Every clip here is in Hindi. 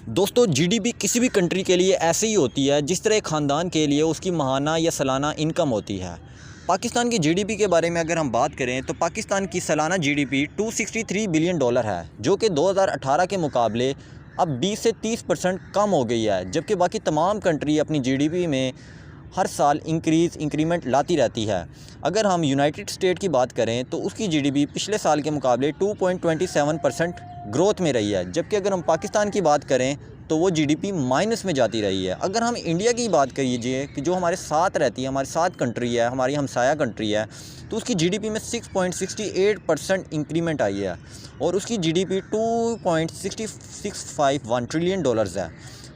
दोस्तों जीडीपी किसी भी कंट्री के लिए ऐसे ही होती है जिस तरह एक ख़ानदान के लिए उसकी माहाना या सालाना इनकम होती है। पाकिस्तान की जीडीपी के बारे में अगर हम बात करें तो पाकिस्तान की सालाना जीडीपी 263 बिलियन डॉलर है, जो कि 2018 के मुकाबले अब 20 से 30% कम हो गई है। जबकि बाकी तमाम कंट्री अपनी जीडीपी में हर साल इंक्रीमेंट लाती रहती है। अगर हम यूनाइटेड स्टेट की बात करें तो उसकी जीडीपी पिछले साल के मुकाबले 2.27% ग्रोथ में रही है। जबकि अगर हम पाकिस्तान की बात करें तो वो जीडीपी माइनस में जाती रही है। अगर हम इंडिया की बात करिए कि जो हमारे साथ रहती है, हमारे साथ कंट्री है, हमारी हमसाया कंट्री है, तो उसकी जीडीपी में 6.68% इंक्रीमेंट आई है और उसकी जीडीपी 2.6651 ट्रिलियन डॉलर्स है।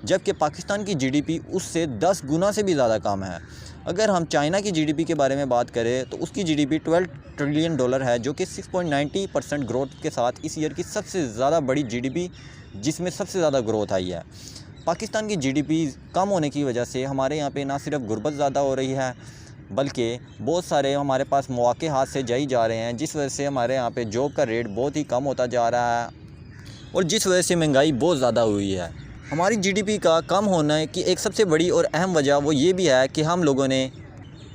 जबकि पाकिस्तान की जीडीपी उससे 10 गुना से भी ज़्यादा कम है। अगर हम चाइना की जीडीपी के बारे में बात करें तो उसकी जीडीपी 12 ट्रिलियन डॉलर है, जो कि 6.90% ग्रोथ के साथ इस ईयर की सबसे ज़्यादा बड़ी जीडीपी, जिसमें सबसे ज़्यादा ग्रोथ आई है। पाकिस्तान की जीडीपी कम होने की वजह से हमारे यहाँ पे ना सिर्फ गुर्बत ज़्यादा हो रही है, बल्कि बहुत सारे हमारे पास मौके हाथ से जाई जा रहे हैं, जिस वजह से हमारे यहाँ पे जॉब का रेट बहुत ही कम होता जा रहा है और जिस वजह से महंगाई बहुत ज़्यादा हुई है। हमारी जीडीपी का कम होने की एक सबसे बड़ी और अहम वजह वो ये भी है कि हम लोगों ने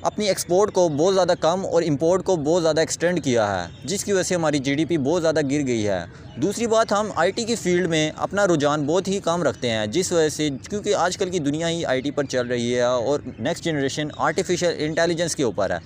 अपनी एक्सपोर्ट को बहुत ज़्यादा कम और इंपोर्ट को बहुत ज़्यादा एक्सटेंड किया है, जिसकी वजह से हमारी जीडीपी बहुत ज़्यादा गिर गई है। दूसरी बात, हम आईटी की फ़ील्ड में अपना रुझान बहुत ही कम रखते हैं, जिस वजह से क्योंकि आजकल की दुनिया ही आईटी पर चल रही है और नेक्स्ट जनरेशन आर्टिफिशियल इंटेलिजेंस के ऊपर है।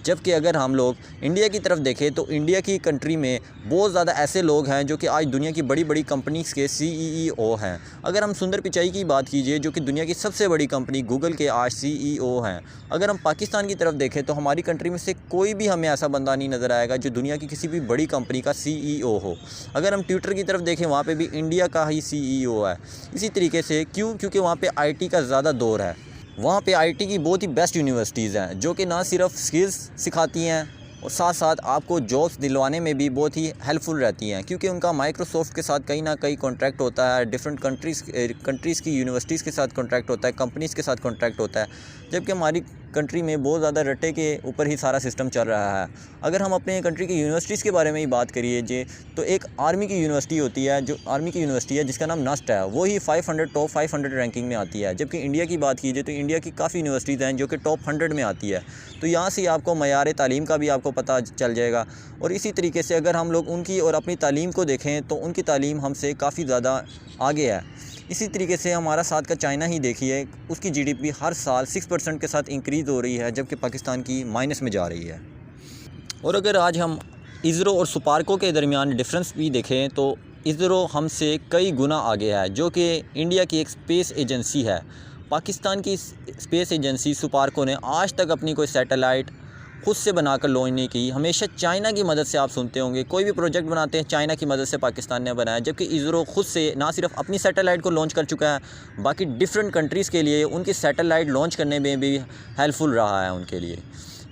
जबकि अगर हम लोग इंडिया की तरफ देखें तो इंडिया की कंट्री में बहुत ज़्यादा ऐसे लोग हैं जो कि आज दुनिया की बड़ी बड़ी कंपनीज़ के सीईओ हैं। अगर हम सुंदर पिचाई की बात कीजिए, जो कि दुनिया की सबसे बड़ी कंपनी गूगल के आज सीईओ हैं। अगर हम पाकिस्तान की तरफ देखें तो हमारी कंट्री में से कोई भी हमें ऐसा बंदा नहीं नज़र आएगा जो दुनिया की किसी भी बड़ी कंपनी का सीईओ हो। अगर हम ट्विटर की तरफ देखें, वहाँ पर भी इंडिया का ही सीईओ है। इसी तरीके से क्योंकि वहाँ पर आईटी का ज़्यादा दौर है। वहाँ पे आईटी की बहुत ही बेस्ट यूनिवर्सिटीज़ हैं, जो कि ना सिर्फ स्किल्स सिखाती हैं और साथ साथ आपको जॉब्स दिलवाने में भी बहुत ही हेल्पफुल रहती हैं, क्योंकि उनका माइक्रोसॉफ्ट के साथ कहीं ना कहीं कॉन्ट्रैक्ट होता है, डिफरेंट कंट्रीज़ की यूनिवर्सिटीज़ के साथ कॉन्ट्रैक्ट होता है, कंपनीज़ के साथ कॉन्ट्रैक्ट होता है। जबकि हमारी कंट्री में बहुत ज़्यादा रट्टे के ऊपर ही सारा सिस्टम चल रहा है। अगर हम अपने कंट्री की यूनिवर्सिटीज़ के बारे में ही बात करिए जे, तो एक आर्मी की यूनिवर्सिटी होती है, जो आर्मी की यूनिवर्सिटी है जिसका नाम नस्ट है, वो ही टॉप 500 रैंकिंग में आती है। जबकि इंडिया की बात कीजिए तो इंडिया की काफ़ी यूनिवर्सिटीज़ हैं जो कि टॉप 100 में आती है। तो यहाँ से आपको मयार तालीम का भी आपको पता चल जाएगा। और इसी तरीके से अगर हम लोग उनकी और अपनी तालीम को देखें तो उनकी तालीम हमसे काफ़ी ज़्यादा आगे है। इसी तरीके से हमारा साथ का चाइना ही देखिए, उसकी जीडीपी हर साल 6% के साथ इंक्रीज़ हो रही है, जबकि पाकिस्तान की माइनस में जा रही है। और अगर आज हम इसरो और सुपार्को के दरमियान डिफरेंस भी देखें तो इसरो हमसे कई गुना आगे है, जो कि इंडिया की एक स्पेस एजेंसी है। पाकिस्तान की स्पेस एजेंसी सुपार्को ने आज तक अपनी कोई सैटेलाइट खुद से बनाकर लॉन्च नहीं की। हमेशा चाइना की मदद से, आप सुनते होंगे कोई भी प्रोजेक्ट बनाते हैं चाइना की मदद से पाकिस्तान ने बनाया। जबकि इसरो खुद से ना सिर्फ अपनी सैटेलाइट को लॉन्च कर चुका है, बाकी डिफरेंट कंट्रीज़ के लिए उनकी सैटेलाइट लॉन्च करने में भी हेल्पफुल रहा है उनके लिए।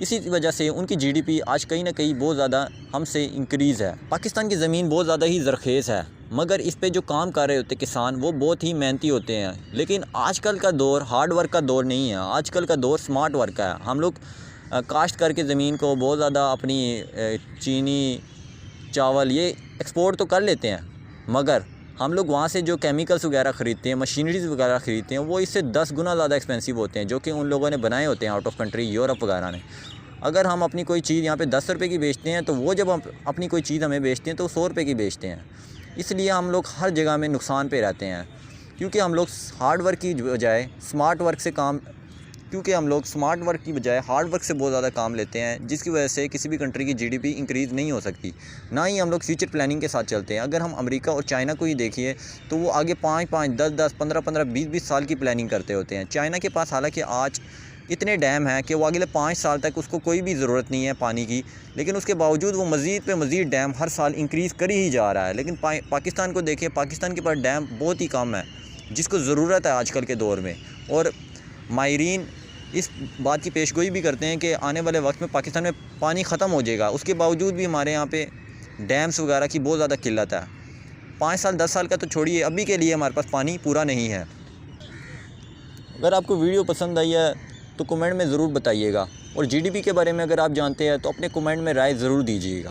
इसी वजह से उनकी जीडीपी आज कहीं ना कहीं बहुत ज़्यादा हमसे इंक्रीज़ है। पाकिस्तान की ज़मीन बहुत ज़्यादा ही ज़रखेज़ है, मगर इस पे जो काम कर रहे होते किसान वो बहुत ही मेहनती होते हैं। लेकिन आजकल का दौर हार्ड वर्क का दौर नहीं है, आजकल का दौर स्मार्ट वर्क का है। हम लोग काश्त करके ज़मीन को बहुत ज़्यादा अपनी चीनी, चावल ये एक्सपोर्ट तो कर लेते हैं, मगर हम लोग वहाँ से जो केमिकल्स वगैरह ख़रीदते हैं, मशीनरीज़ वगैरह ख़रीदते हैं, वो इससे 10 गुना ज़्यादा एक्सपेंसिव होते हैं, जो कि उन लोगों ने बनाए होते हैं आउट ऑफ कंट्री, यूरोप वगैरह ने। अगर हम अपनी कोई चीज़ यहाँ पे 10 रुपये की बेचते हैं, तो वो जब हम अपनी कोई चीज़ हमें बेचते हैं तो 100 रुपये की बेचते हैं। इसलिए हम लोग हर जगह में नुकसान पे रहते हैं, क्योंकि हम लोग हार्ड वर्क की बजाय स्मार्ट वर्क से काम हार्ड वर्क से बहुत ज़्यादा काम लेते हैं, जिसकी वजह से किसी भी कंट्री की जीडीपी इंक्रीज़ नहीं हो सकती। ना ही हम लोग फ्यूचर प्लानिंग के साथ चलते हैं। अगर हम अमेरिका और चाइना को ही देखिए तो वो आगे 5-5, 10-10, 15-15, 20-20 साल की प्लानिंग करते होते हैं। चाइना के पास हालांकि आज इतने डैम हैं कि वो अगले 5 साल तक उसको कोई भी ज़रूरत नहीं है पानी की, लेकिन उसके बावजूद वो मज़ीद पे मज़ीद डैम हर साल इंक्रीज़ कर ही जा रहा है। लेकिन पाकिस्तान को देखिए, पाकिस्तान के पास डैम बहुत ही कम है, जिसको ज़रूरत है आजकल के दौर में। और माहिरीन इस बात की पेशगोई भी करते हैं कि आने वाले वक्त में पाकिस्तान में पानी ख़त्म हो जाएगा। उसके बावजूद भी हमारे यहाँ पे डैम्स वगैरह की बहुत ज़्यादा किल्लत है। 5 साल 10 साल का तो छोड़िए, अभी के लिए हमारे पास पानी पूरा नहीं है। अगर आपको वीडियो पसंद आई है तो कमेंट में ज़रूर बताइएगा, और जीडीपी के बारे में अगर आप जानते हैं तो अपने कमेंट में राय ज़रूर दीजिएगा।